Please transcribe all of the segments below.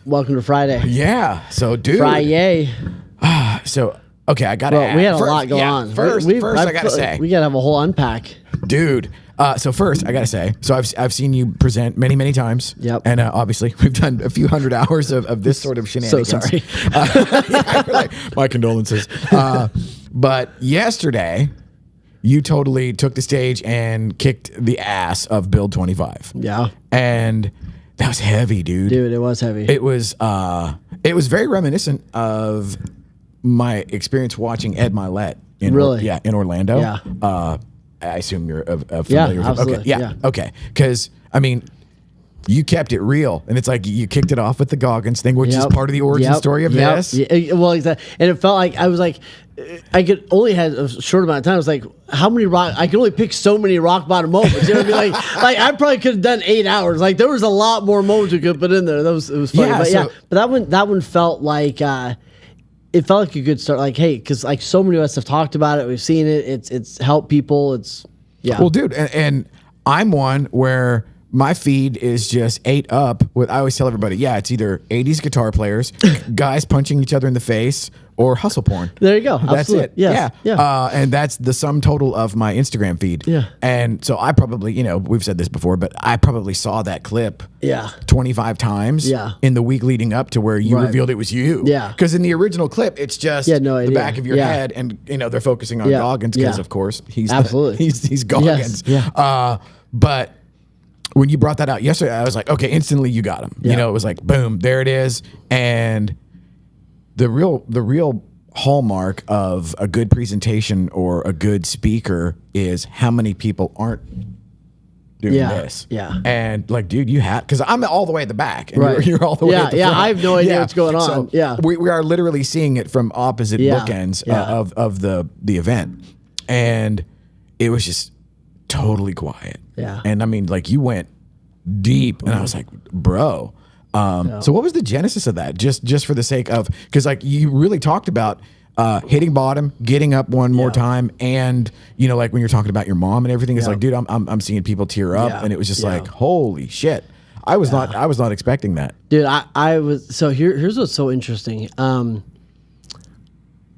Welcome to Friday. Yeah. So, dude. Friday. So, okay, I got to add. We had a lot going on. First, I got to say. We got to have a whole unpack. Dude. So first, I got to say, so I've seen you present many, many times. Yep. And obviously, we've done a few hundred hours of this sort of shenanigans. So sorry. My condolences. But yesterday, you totally took the stage and kicked the ass of Build 25. Yeah. And that was heavy, dude. Dude, it was heavy. It was very reminiscent of my experience watching Ed Milet in Orlando. Yeah. I assume you're familiar with Yeah, him. absolutely. Okay, yeah. Okay. Because, I mean, you kept it real. And it's like you kicked it off with the Goggins thing, which is part of the origin story of this. Yeah, well, exactly. And it felt like I was like, I could only had a short amount of time. I was like, how many I could only pick so many rock bottom moments. You know what I mean? Like I probably could have done 8 hours. Like there was a lot more moments we could put in there. It was funny. Yeah, but that one felt like it felt like a good start. Like, hey, because like so many of us have talked about it, we've seen it. It's helped people. Well, dude, and I'm one where my feed is just ate up with. I always tell everybody, it's either 80s guitar players, guys punching each other in the face, or hustle porn. There you go. That's Absolutely. it. Yes. Yeah. And that's the sum total of my Instagram feed. Yeah. And so I probably, we've said this before, but I probably saw that clip 25 times in the week leading up to where you revealed it was you. Yeah. Because in the original clip, it's just the back of your head and, they're focusing on Goggins because, of course, he's Goggins. Yes. Yeah. But when you brought that out yesterday, I was like, okay, instantly you got him. Yeah. It was like, boom, there it is. And the real hallmark of a good presentation or a good speaker is how many people aren't doing this. Yeah. And like, dude, you had, because I'm all the way at the back and you're all the way at the front. I have no idea what's going on. So we are literally seeing it from opposite bookends of the event. And it was just totally quiet. Yeah. And I mean, like you went deep and I was like, bro. So what was the genesis of that? Just for the sake of, because like you really talked about hitting bottom, getting up one more time, and like when you're talking about your mom and everything, it's like, dude, I'm seeing people tear up, and it was just like, holy shit. I was not expecting that, dude. I was so here's what's so interesting.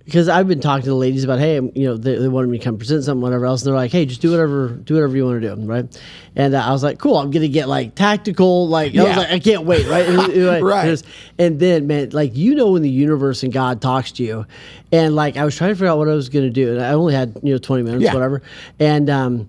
Because I've been talking to the ladies about, hey, they wanted me to come present something, whatever else. And they're like, hey, just do whatever you want to do, right? And I was like, cool, I'm going to get like tactical. Like, I was like, I can't wait, right? Right. And then, man, like, when the universe and God talks to you. And like, I was trying to figure out what I was going to do. And I only had, 20 minutes, whatever. And,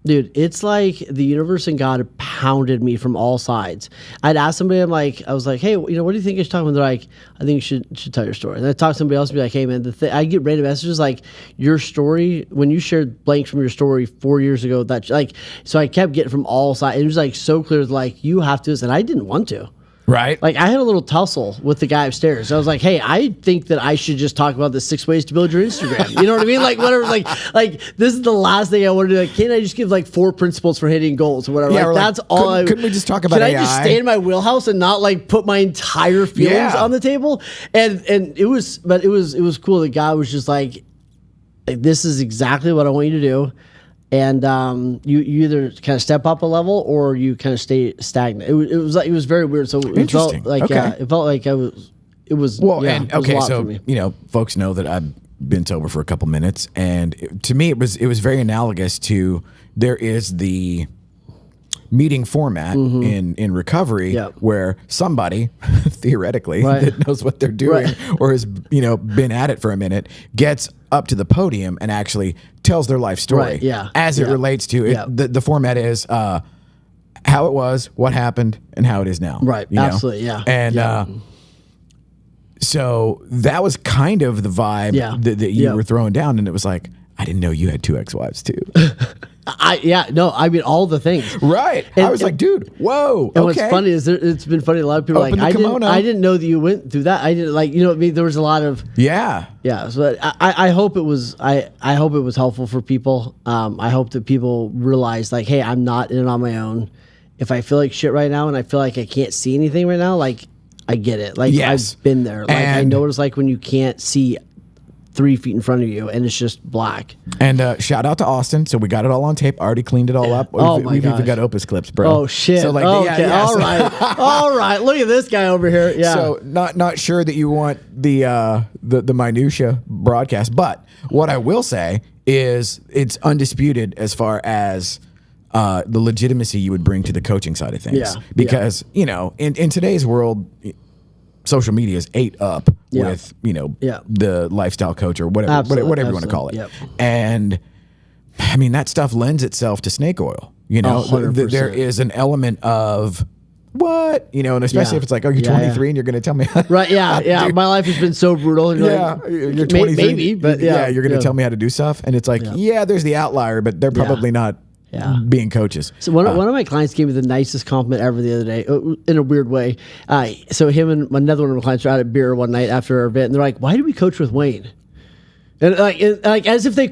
dude, it's like the universe and God pounded me from all sides. I'd ask somebody, I was like, hey, what do you think I should talk about? They're like, I think you should tell your story. And I talk to somebody else and be like, hey, man, I get random messages like your story, when you shared blanks from your story 4 years ago, so I kept getting from all sides. It was like so clear, like, you have to do this. And I didn't want to. Right. Like I had a little tussle with the guy upstairs. I was like, hey, I think that I should just talk about the 6 ways to build your Instagram. You know what I mean? Like whatever, like this is the last thing I want to do. Like, can't I just give like 4 principles for hitting goals or whatever? Yeah, like that's all couldn't we just talk about AI? Can I just stay in my wheelhouse and not like put my entire feelings on the table? And it was cool. The guy was just like, this is exactly what I want you to do. And you either kind of step up a level or you kind of stay stagnant. It was very weird. So it felt like it felt like it was well. And okay, so folks know that I've been sober for a couple minutes, and to me it was very analogous to there is the meeting format in recovery where somebody theoretically that knows what they're doing or has been at it for a minute gets up to the podium and actually tells their life story as it relates to it. The format is how it was, what happened, and how it is now. Right. Absolutely. Yeah. And so that was kind of the vibe that you were throwing down, and it was like, I didn't know you had 2 ex-wives too. I mean all the things. Right. And I was like, dude, whoa. And what's funny is it's been funny. A lot of people are like, I didn't know that you went through that. I didn't what I mean? There was a lot of So I hope it was I hope it was helpful for people. I hope that people realize like, hey, I'm not in it on my own. If I feel like shit right now and I feel like I can't see anything right now, like I get it. Like I've been there. Like I know what it's like when you can't see 3 feet in front of you, and it's just black. And shout out to Austin. So we got it all on tape. Already cleaned it all up. We've even got Opus clips, bro. Oh shit. So like, okay. All right. All right. Look at this guy over here. Yeah. So not sure that you want the minutia broadcast, but what I will say is it's undisputed as far as the legitimacy you would bring to the coaching side of things. Yeah. Because you know, in today's world, social media is ate up with the lifestyle coach or whatever you want to call it. Yep. And I mean that stuff lends itself to snake oil. You know, there is an element of what, you know, and especially if it's like, oh, you're 23 and you're going to tell me, right? Yeah. My life has been so brutal. And you're 23, maybe, but you're going to tell me how to do stuff, and it's like, there's the outlier, but they're probably not. Being coaches. So one of my clients gave me the nicest compliment ever the other day, in a weird way. So him and another one of my clients were out at beer one night after our event, and they're like, "Why do we coach with Wayne?" And like as if they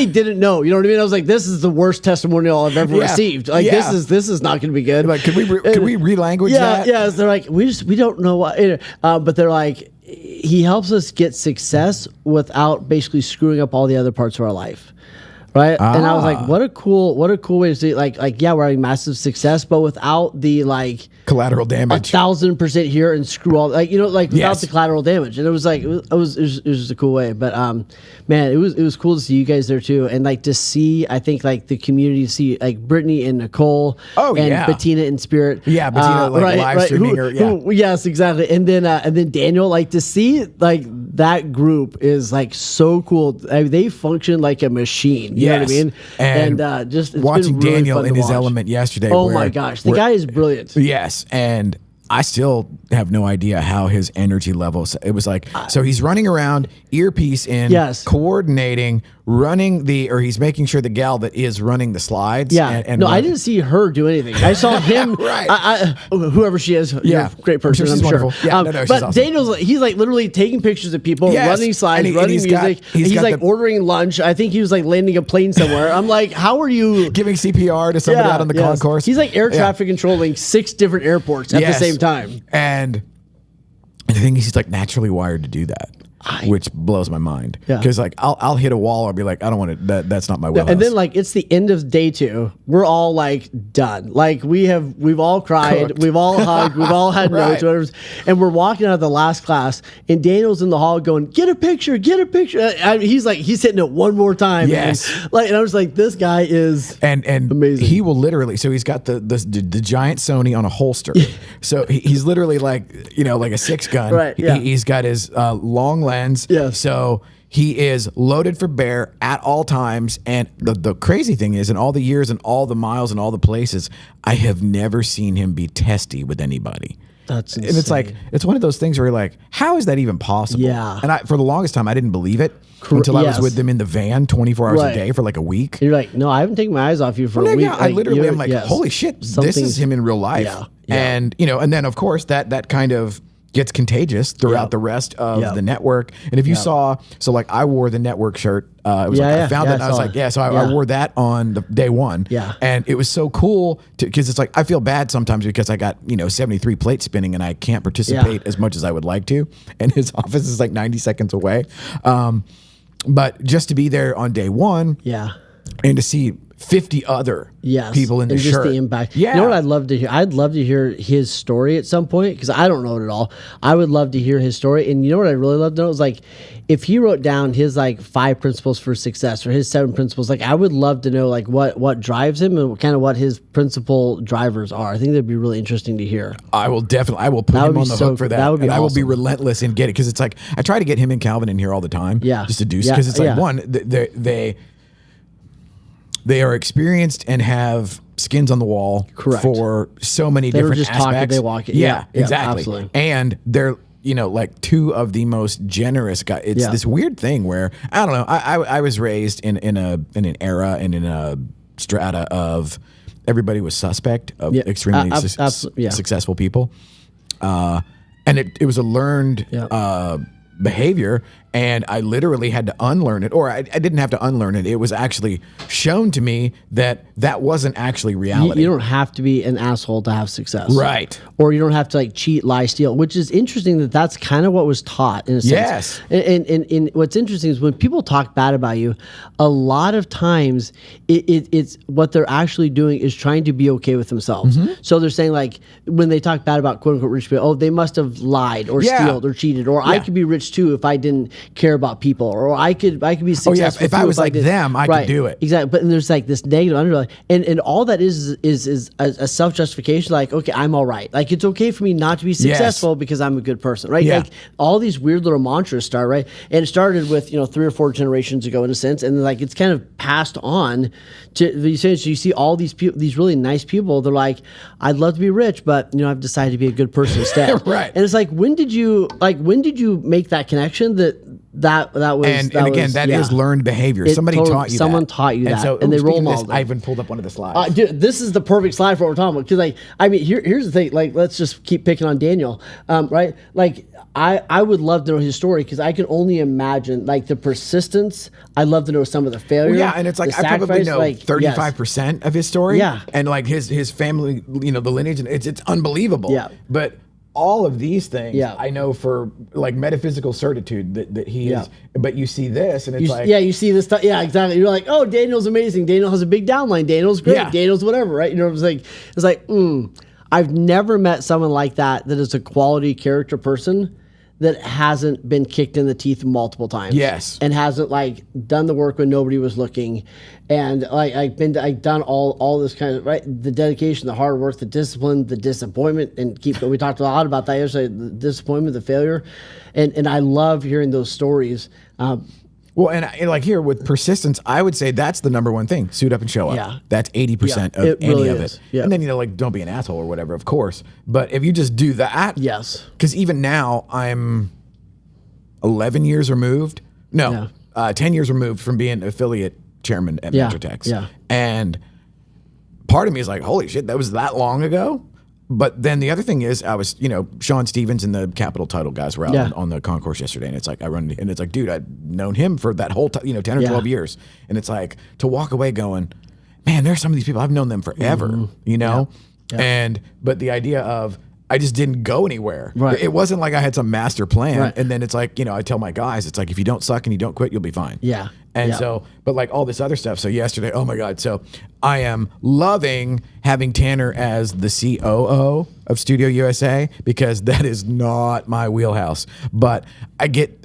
didn't know. You know what I mean? I was like, "This is the worst testimonial I've ever received. Like this is not going to be good." Like, could we relanguage that? Yeah. They're like, we don't know what, but they're like, he helps us get success without basically screwing up all the other parts of our life. Right. And I was like, what a cool way to see it. Like, we're having massive success, but without the collateral damage, 1,000% here and screw all without the collateral damage. And it was like, it was just a cool way. But man, it was cool to see you guys there too. And to see, I think the community, see Brittany and Nicole and Bettina in spirit. Yeah. Bettina live streaming yes, exactly. And then Daniel, to see that group is so cool. I mean, they function like a machine. You know what I mean? And just watching been really Daniel in his element yesterday. Oh my gosh, the guy is brilliant. Yes, and I still have no idea how his energy levels. It was so he's running around, earpiece in, coordinating, he's making sure the gal that is running the slides. Yeah, I didn't see her do anything. I saw him. Right. Whoever she is, you're a great person. I'm sure. Yeah, but awesome. Daniel's he's literally taking pictures of people, running slides, running music. He's ordering lunch. I think he was landing a plane somewhere. I'm like, how are you giving CPR to somebody out on the concourse? He's air traffic controlling 6 different airports at the same time. And the thing is, he's naturally wired to do that. Which blows my mind. Because I'll hit a wall. I'll be like, I don't want to. That's not my wheelhouse. And then it's the end of day 2. We're all done. We've all cried. Cooked. We've all hugged. We've all had notes. Whatever. And we're walking out of the last class, and Daniel's in the hall going, "Get a picture. Get a picture." He's hitting it one more time. Yes. And I was like, this guy is and amazing. He will literally. So he's got the giant Sony on a holster. So he's literally like a 6-gun. Right. Yeah. He's got his long lens. Yes. So he is loaded for bear at all times. And the crazy thing is, in all the years and all the miles and all the places, I have never seen him be testy with anybody. That's insane. And it's one of those things where you're like, how is that even possible? Yeah. And for the longest time, I didn't believe it until I was with them in the van 24 hours a day for a week. And you're like, no, I haven't taken my eyes off you for a week. Yeah, I literally am like, holy shit, this is him in real life. Yeah. And, and then of course that kind of gets contagious throughout the rest of the network. And if you saw, I wore the network shirt. It was I found it and I was like, I wore that on the day 1. Yeah. And it was so cool because it's I feel bad sometimes because I got, 73 plates spinning and I can't participate as much as I would like to. And his office is 90 seconds away. But just to be there on day 1 and to see 50 other people in the shirt. Just the impact. Yeah. You know what I'd love to hear? I'd love to hear his story at some point because I don't know it at all. I would love to hear his story. And you know what I'd really love to know is if he wrote down his 5 principles for success or his 7 principles, I would love to know what drives him and kind of what his principal drivers are. I think that'd be really interesting to hear. I will put him on the hook for that. That would be and awesome. I will be relentless in getting it because it's I try to get him and Calvin in here all the time. Yeah. Just to do because it's one, they are experienced and have skins on the wall for so many different just aspects. Talk, they walk it. Yeah, exactly. Absolutely. And they're 2 of the most generous guys. It's this weird thing where I don't know. I was raised in an era and in a strata of everybody was suspect of extremely successful people, and it was a learned behavior. And I literally had to unlearn it, or I didn't have to unlearn it. It was actually shown to me that that wasn't actually reality. You don't have to be an asshole to have success. Right. Or you don't have to like cheat, lie, steal, which is interesting that that's kind of what was taught in a sense. Yes. And what's interesting is when people talk bad about you, a lot of times it's what they're actually doing is trying to be okay with themselves. So they're saying like when they talk bad about quote unquote rich people, oh, they must have lied or stealed or cheated, or I could be rich too if I didn't care about people, or I could be successful. If I was like them, I could do it. Exactly. But there's like this negative underlying, and all that is a self justification. Like, okay, I'm all right. Like it's okay for me not to be successful because I'm a good person, right? Yeah. Like all these weird little mantras start, right? And it started with 3 or 4 generations ago in a sense, and like it's kind of passed on to the sense. You see all these people, these really nice people. They're like, I'd love to be rich, but I've decided to be a good person instead. Right. And it's like, when did you make that connection? That was that is learned behavior. Somebody taught you someone that. taught you that, So, and they role modeled it. I even pulled up one of the slides. Dude, this is the perfect slide for what we're talking about. Because here's the thing. Like, let's just keep picking on Daniel, right? Like, I would love to know his story because I can only imagine like the persistence. I'd love to know some of the failure. Well, yeah, and it's like I probably know 35% of his story. Yeah, and like his family, the lineage, and it's unbelievable. Yeah, but all of these things, I know for like metaphysical certitude that he is. But you see this, and it's you see this stuff. Yeah, exactly. You're like, oh, Daniel's amazing. Daniel has a big downline. Daniel's great. Yeah. Daniel's whatever, right? It's like, I've never met someone like that is a quality character person that hasn't been kicked in the teeth multiple times. Yes. And hasn't like done the work when nobody was looking. And I've done all this kind of, right, the dedication, the hard work, the discipline, the disappointment, and we talked a lot about that yesterday, the disappointment, the failure. And I love hearing those stories. Well, and like here with persistence, I would say that's the number one thing. Suit up and show up. Yeah. That's 80% of any really of is. it. Yeah. And then, like, don't be an asshole or whatever, of course. But if you just do that. Yes. Because even now, I'm 11 years removed. No, 10 years removed from being affiliate chairman at Metrotex. Yeah. And part of me is like, holy shit, that was that long ago? But then the other thing is, I was, Sean Stevens and the Capital Title guys were out on the concourse yesterday, and it's like and it's like, dude, I'd known him for that whole 10 or 12 years, and it's like to walk away going, man, there's some of these people I've known them forever, but the idea of I just didn't go anywhere. Right. It wasn't like I had some master plan, right. And then it's like I tell my guys, it's like if you don't suck and you don't quit, you'll be fine. Yeah. And so, but like all this other stuff. So yesterday, oh my God. So I am loving having Tanner as the COO of studioUSA because that is not my wheelhouse. But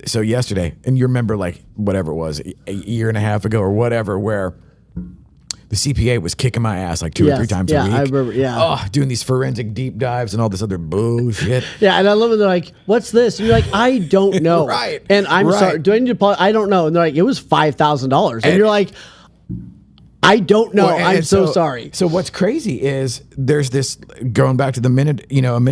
so yesterday, and you remember like whatever it was, a year and a half ago or whatever, where the CPA was kicking my ass like 2 or 3 times a week. I remember, doing these forensic deep dives and all this other bullshit. Yeah, and I love it. They're like, what's this? And you're like, I don't know. Right. And I'm sorry. Do I need to I don't know. And they're like, it was $5,000. And you're like, I don't know. Well, I'm so sorry. So what's crazy is there's this, going back to a minute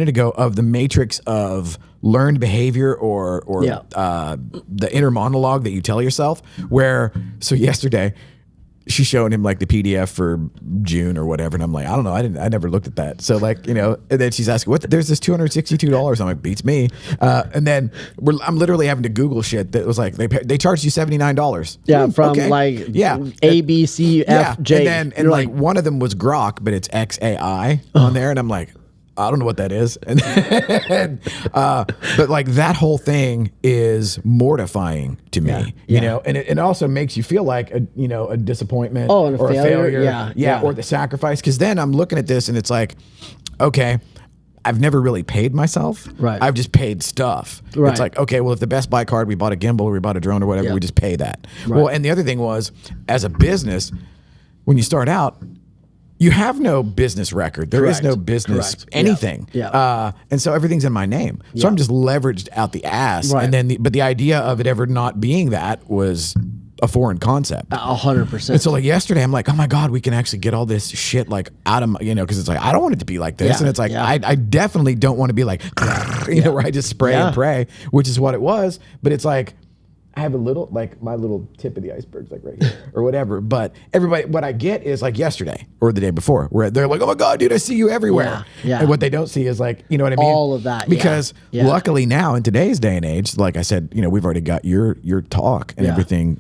ago, of the matrix of learned behavior or the inner monologue that you tell yourself, so yesterday, she's showing him like the PDF for June or whatever, and I'm like, I don't know, I never looked at that. So like, and then she's asking, there's this $262. I'm like, beats me. And then I'm literally having to Google shit that was like, they charged you $79. Yeah, from A, B, C, F, J. And like one of them was Grok, but it's XAI on there, and I'm like, I don't know what that is. And but like that whole thing is mortifying to me, and it also makes you feel like a disappointment and or a failure. Yeah, or the sacrifice. Because then I'm looking at this and it's like, okay, I've never really paid myself. Right. I've just paid stuff. Right. It's like, okay, well, if the Best Buy card, we bought a gimbal or we bought a drone or whatever, we just pay that. Right. Well, and the other thing was, as a business, when you start out, you have no business record. There is no business anything. Yeah. And so everything's in my name. So I'm just leveraged out the ass. Right. And then, but the idea of it ever not being that was a foreign concept. 100%. And so like yesterday, I'm like, oh my God, we can actually get all this shit like out of my, because it's like, I don't want it to be like this. And it's like, I definitely don't want to be like, where I just spray and pray, which is what it was. But it's like, I have a little, like my little tip of the iceberg's like right here or whatever. But everybody, what I get is like yesterday or the day before where they're like, oh my God, dude, I see you everywhere. Yeah. And what they don't see is like, you know what I mean? All of that. Because luckily now in today's day and age, like I said, you know, we've already got your talk and everything.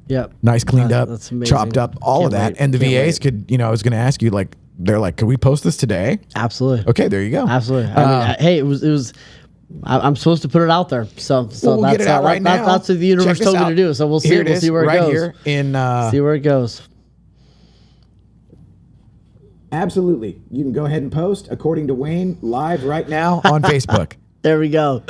Yep. Nice, cleaned up, that's amazing. chopped up, all of that. And the VAs could, you know, I was going to ask you, like, they're like, could we post this today? Absolutely. Okay, there you go. Absolutely. I mean, hey, it was. I'm supposed to put it out there, so we'll that's get it out right now. That's what the universe told me to do. So we'll see. We'll see where it goes. Here in see where it goes. Absolutely, you can go ahead and post according to Wayne live right now on Facebook. There we go.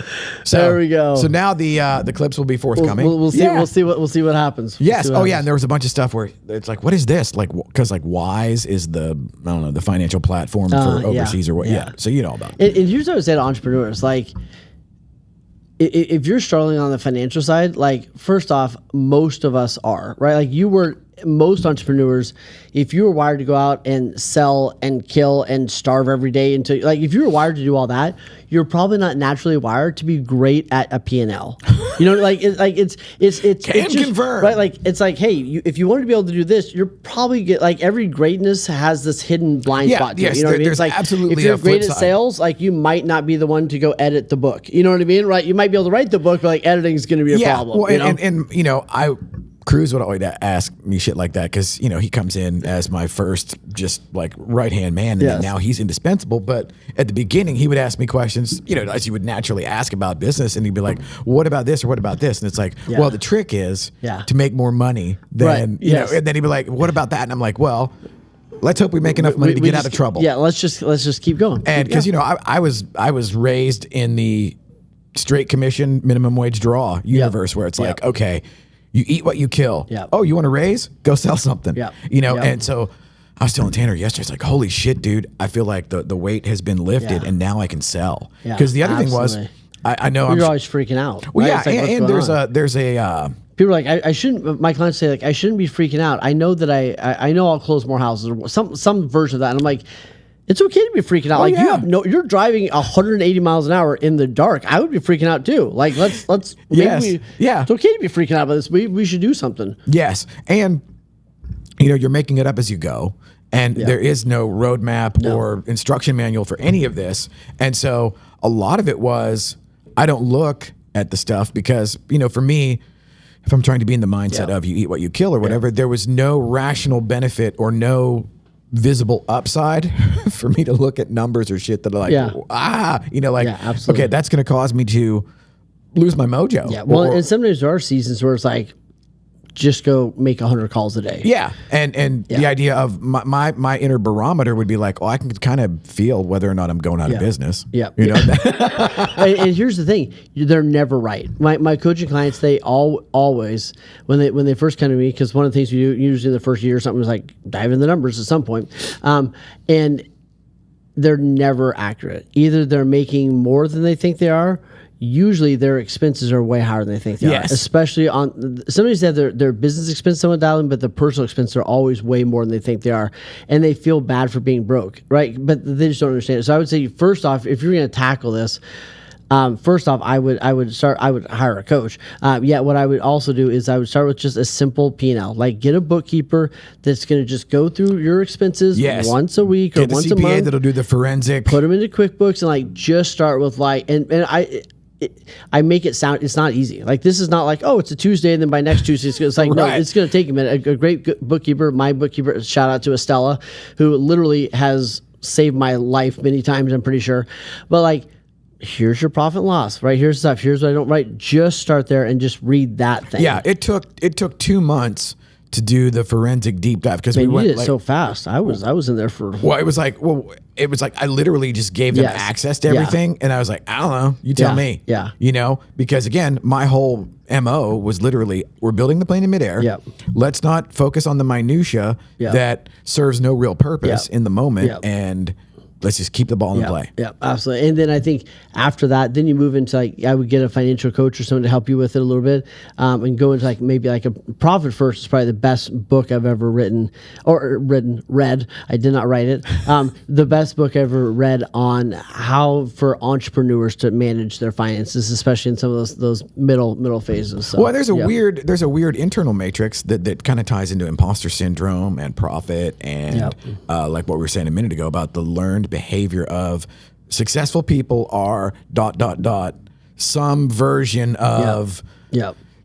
So, there we go. So now the clips will be forthcoming. We'll see. Yeah. We'll see what happens. Yes. Yeah. And there was a bunch of stuff where it's like, what is this? Like, because like Wise is the the financial platform for overseas or what? Yeah. So you know about it. And here's what I would say to entrepreneurs: like, if you're struggling on the financial side, like first off, most of us are right. Like most entrepreneurs, if you were wired to go out and sell and kill and starve every day until like if you were wired to do all that, you're probably not naturally wired to be great at a P&L. You know, it's just, confirm. Right? Like it's like, hey, if you wanted to be able to do this, you're probably like every greatness has this hidden blind spot to it. You know what I mean? It's like absolutely if you're great at sales, like you might not be the one to go edit the book. You know what I mean? Right? You might be able to write the book, but like editing is going to be a problem. Well, you know? and you know, Cruz would always ask me shit like that because, you know, he comes in as my first just like right-hand man and then now he's indispensable. But at the beginning, he would ask me questions, you know, as you would naturally ask about business. And he'd be like, what about this or what about this? And it's like, well, the trick is to make more money than, you know, and then he'd be like, what about that? And I'm like, well, let's hope we make enough money to get out of trouble. Yeah, let's just keep going. And because, you know, I was raised in the straight commission minimum wage draw universe where it's like, okay, you eat what you kill. Yep. Oh, you want to raise? Go sell something. Yep. You know, and so I was telling Tanner yesterday, it's like, holy shit, dude. I feel like the weight has been lifted and now I can sell. Because the other thing was, I know you're always freaking out. Well, right? yeah, and there's a people are like, I shouldn't. My clients say like, I shouldn't be freaking out. I know that I know I'll close more houses or some version of that. And I'm like, it's okay to be freaking out. You're driving 180 miles an hour in the dark. I would be freaking out too. Like let's it's okay to be freaking out about this. We should do something. Yes, and you know you're making it up as you go, and there is no roadmap or instruction manual for any of this. And so a lot of it was I don't look at the stuff because you know for me, if I'm trying to be in the mindset of you eat what you kill or whatever, there was no rational benefit or no visible upside for me to look at numbers or shit that are like, you know, like, okay, that's going to cause me to lose my mojo. Yeah. Well, and sometimes there are seasons where it's like, just go make 100 calls a day. Yeah. And the idea of my inner barometer would be like, oh, I can kind of feel whether or not I'm going out of business. Yeah. You know? and here's the thing. They're never right. My coaching clients, they always, when they first come to me, because one of the things we do usually in the first year or something is like dive in the numbers at some point. And they're never accurate. Either they're making more than they think they are. Usually their expenses are way higher than they think they are. Especially on somebody's have their business expense somewhat dialed in, but the personal expenses are always way more than they think they are. And they feel bad for being broke, right? But they just don't understand it. So I would say, first off, if you're going to tackle this, first off, I would hire a coach. What I would also do is I would start with just a simple P&L. Like get a bookkeeper that's going to just go through your expenses once a week or once a month. That'll do the forensic. Put them into QuickBooks and like just start with like I make it sound it's not easy. Like this is not like, oh, it's a Tuesday and then by next Tuesday it's like no, it's going to take a minute. A great bookkeeper, my bookkeeper, shout out to Estella, who literally has saved my life many times. I'm pretty sure, but like. Here's your profit and loss, right? Here's stuff. Here's what I don't write. Just start there and just read that thing. Yeah, it took 2 months to do the forensic deep dive because we went did it so fast. I was in there for. Well, it was like I literally just gave them access to everything, and I was like, I don't know, you tell me. Yeah, you know, because again, my whole MO was literally we're building the plane in midair. Yep. Let's not focus on the minutia that serves no real purpose in the moment and. let's just keep the ball in play. Yeah, absolutely. And then I think after that, then you move into like, I would get a financial coach or someone to help you with it a little bit, and go into like maybe like a Profit First is probably the best book I've ever read. I did not write it. The best book I ever read on how for entrepreneurs to manage their finances, especially in some of those middle phases. So, well, there's a weird internal matrix that kind of ties into imposter syndrome and profit and like what we were saying a minute ago about the learned behavior of successful people are ... some version of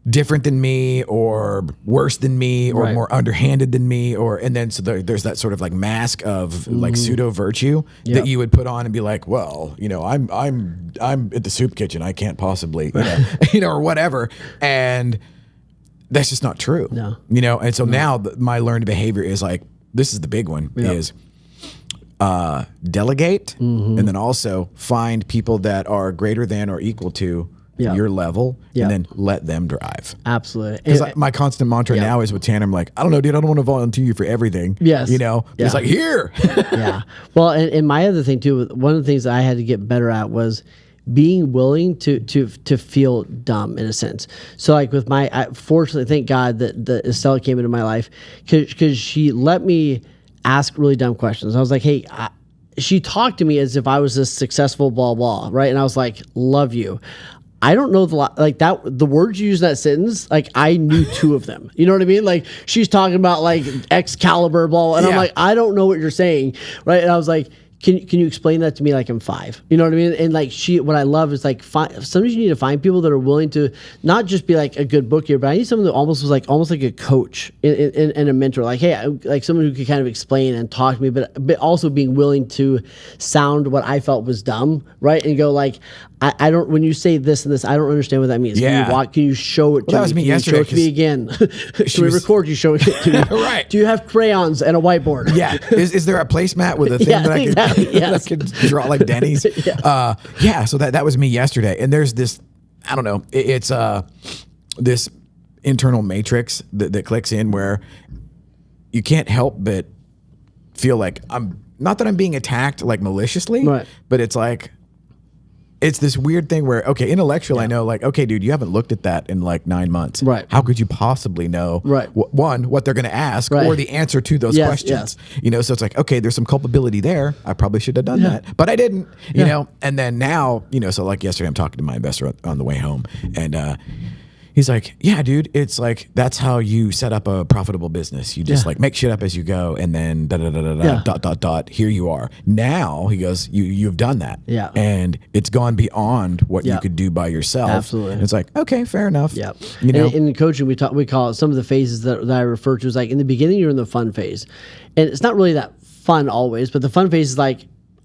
different than me or worse than me or more underhanded than me, and then so there's that sort of like mask of like pseudo virtue that you would put on and be like, well, I'm at the soup kitchen, I can't possibly or whatever, and that's just not true. And so now my learned behavior is like, this is the big one, is delegate, and then also find people that are greater than or equal to your level, and then let them drive. Absolutely. Because my constant mantra now is with Tanner, I'm like, I don't know, dude, I don't want to volunteer you for everything. Yes. It's like, here. Well, and my other thing too, one of the things that I had to get better at was being willing to feel dumb in a sense. So like with fortunately, thank God that Estella came into my life because she let me ask really dumb questions. I was like, hey, she talked to me as if I was this successful blah, blah, right? And I was like, love you. I don't know the words you use in that sentence, like I knew two of them. You know what I mean? Like she's talking about like Excalibur, blah, and I'm like, I don't know what you're saying, right? And I was like, can you explain that to me like I'm 5? You know what I mean? And like what I love is like sometimes you need to find people that are willing to not just be like a good book here, but I need someone that almost like a coach and a mentor. Like, hey, like someone who could kind of explain and talk to me, but also being willing to sound what I felt was dumb, right? And go like, I don't. When you say this and this, I don't understand what that means. Yeah. Can you show it to me? That was me yesterday. Show it to me again. Can we record you? Show it to me. Right. Do you have crayons and a whiteboard? Yeah. Is there a placemat with a thing that I could draw like Denny's? So that was me yesterday. And there's this, I don't know, it's this internal matrix that clicks in where you can't help but feel like not that I'm being attacked like maliciously, but it's like, it's this weird thing where, okay, intellectually, I know, like, okay, dude, you haven't looked at that in like 9 months. Right. How could you possibly know, what they're going to ask or the answer to those questions? So it's like, okay, there's some culpability there. I probably should have done that, but I didn't, you know? And then now, so like yesterday, I'm talking to my investor on the way home, and he's like, yeah, dude, it's like, that's how you set up a profitable business. You just like make shit up as you go, and then here you are. Now, he goes, you've done that. Yeah. And it's gone beyond what you could do by yourself. Absolutely. And it's like, okay, fair enough. Yeah. In coaching, we call it some of the phases that I refer to as like, in the beginning, you're in the fun phase. And it's not really that fun always, but the fun phase is like,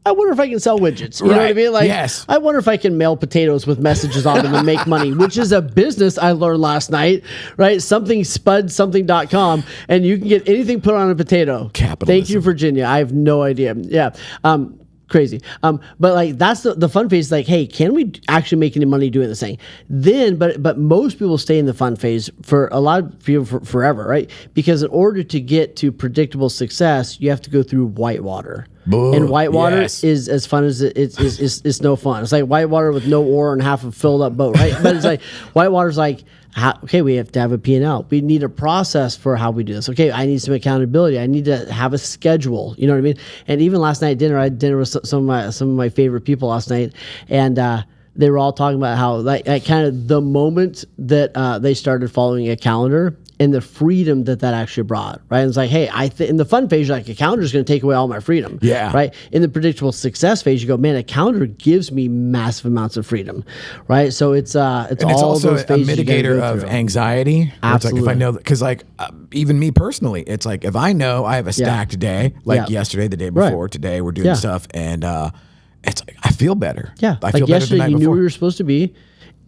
I wonder if I can sell widgets. You know what I mean? Like, I wonder if I can mail potatoes with messages on them and make money, which is a business I learned last night, right? Something.com, and you can get anything put on a potato. Capitalism. Thank you, Virginia. I have no idea. Yeah. Crazy. But like, that's the fun phase. Like, hey, can we actually make any money doing this thing? Then, but most people stay in the fun phase for a lot of people forever, right? Because in order to get to predictable success, you have to go through whitewater. Boom. And whitewater is as fun as it's no fun. It's like whitewater with no oar and half a filled up boat, right? But it's like whitewater's like, okay, we have to have a P&L. We need a process for how we do this. Okay, I need some accountability. I need to have a schedule. You know what I mean? And even last night at dinner, I had dinner with some of my favorite people last night, and they were all talking about how like kind of the moment that they started following a calendar and the freedom that actually brought, right? And it's like, hey, in the fun phase, like a calendar is going to take away all my freedom, right? In the predictable success phase, you go, man, a calendar gives me massive amounts of freedom, right? So it's also a mitigator of anxiety. Absolutely. It's like if I know, because like even me personally, it's like if I know I have a stacked day, like yesterday, the day before, today we're doing stuff, and it's like I feel better. Yeah, I like feel yesterday, better you knew where you were supposed to be.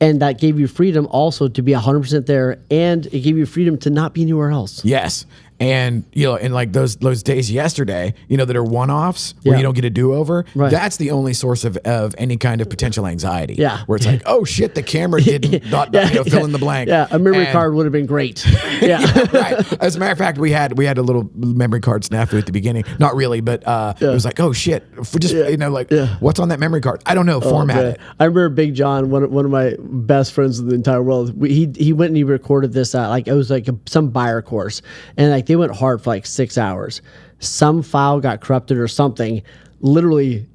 And that gave you freedom also to be 100% there, and it gave you freedom to not be anywhere else. Yes. And and like those days yesterday, that are one-offs where you don't get a do-over. Right. That's the only source of any kind of potential anxiety. Yeah. Where it's like, oh shit, the camera didn't fill in the blank. Yeah, a memory card would have been great. Yeah. Right. As a matter of fact, we had a little memory card snafu at the beginning. Not really, but it was like, oh shit, what's on that memory card? I don't know. Format it. I remember Big John, one of my best friends in the entire world. He went and he recorded this. It was like some buyer course, and like they went hard for like 6 hours. Some file got corrupted or something. Literally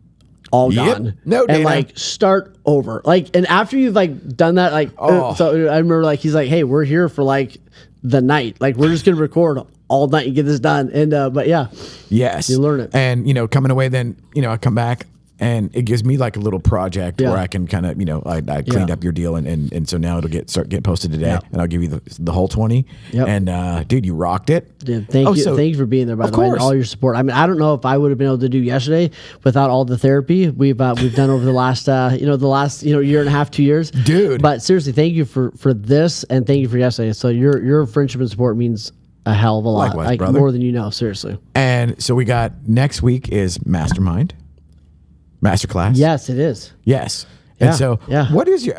all gone. No data. And like start over. Like, and after you've like done that, like so I remember like he's like, hey, we're here for like the night. Like we're just gonna record all night and get this done. And but yeah. Yes. You learn it. And coming away then, I come back and it gives me like a little project where I can kind of, I cleaned up your deal and so now it'll start getting posted today and I'll give you the whole 20. Yep. And dude, you rocked it. Dude, thank you for being there, by the way, and all your support. I mean, I don't know if I would have been able to do yesterday without all the therapy we've done over the last year and a half, 2 years. Dude. But seriously, thank you for this and thank you for yesterday. So your friendship and support means a hell of a lot. Likewise, like brother. More than you know, seriously. And so we got next week is Mastermind. Masterclass. Yes, it is. Yes. And so, what is your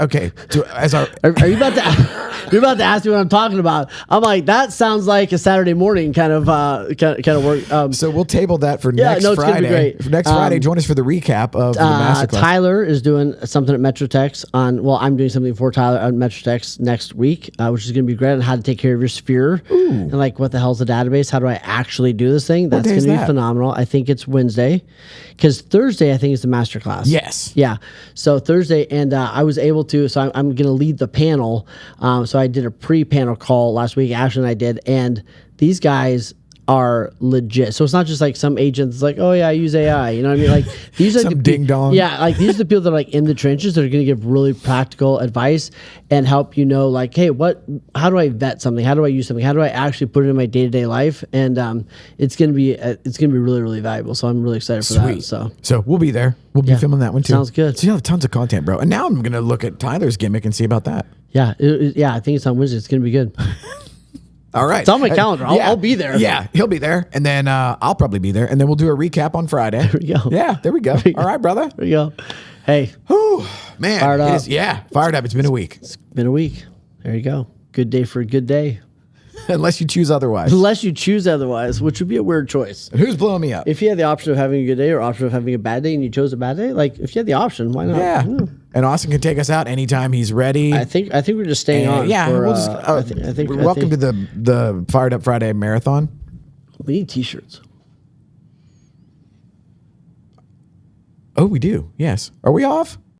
So as our are you about to you're about to ask me what I'm talking about? I'm like, that sounds like a Saturday morning kind of work. So we'll table that for next Friday. It's gonna be great. For next Friday, join us for the recap of the Masterclass. Tyler is doing something at Metrotex I'm doing something for Tyler at Metrotex next week, which is going to be great on how to take care of your sphere. Ooh. And like what the hell's a database? How do I actually do this thing? That's going to be phenomenal. I think it's Wednesday, because Thursday I think is the masterclass. Yes. Yeah. So Thursday, and I was able to. So I'm going to lead the panel. So I did a pre-panel call last week. Ashley and I did, and these guys are legit. So it's not just like some agents like, oh yeah, I use AI. You know what I mean? Like these are some ding dong. Yeah, like these are the people that are like in the trenches that are going to give really practical advice and help like, hey, how do I vet something? How do I use something? How do I actually put it in my day-to-day life? And it's going to be really, really valuable. So I'm really excited for that. So we'll be there. We'll be filming that one too. Sounds good. So you'll have tons of content, bro. And now I'm going to look at Tyler's gimmick and see about that. Yeah, I think it's on Wednesday. It's going to be good. All right. It's on my calendar. I'll be there. Yeah, he'll be there. And then I'll probably be there. And then we'll do a recap on Friday. There we go. Yeah, there we go. All right, brother. There we go. Hey. Whew, man. Fired up. Fired up. It's been a week. It's been a week. There you go. Good day for a good day. Unless you choose otherwise. Unless you choose otherwise, which would be a weird choice. And who's blowing me up? If you had the option of having a good day or option of having a bad day and you chose a bad day, like if you had the option, why not? Yeah. And Austin can take us out anytime he's ready. I think we're just staying on. Yeah. For, we'll just, welcome to the Fired Up Friday Marathon. We need t-shirts. Oh, we do. Yes. Are we off?